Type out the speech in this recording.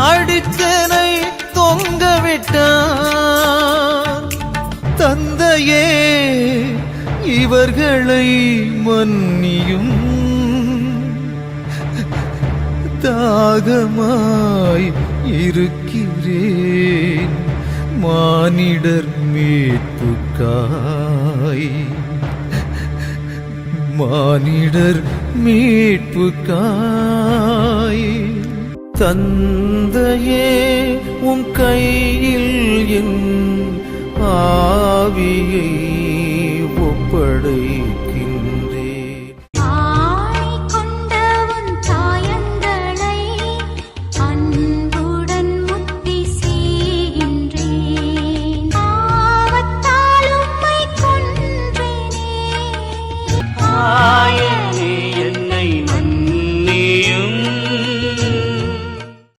அடித்தனை தொங்கவிட்டான். தந்தையே இவர்களை மன்னியும், தாகமாய் இருக்கிறேன் மானிடர் மீட்புக்காய், மானிடர் மீட்புக்காய். தந்தையே உம் கையில் என் ஆவியை ஒப்படை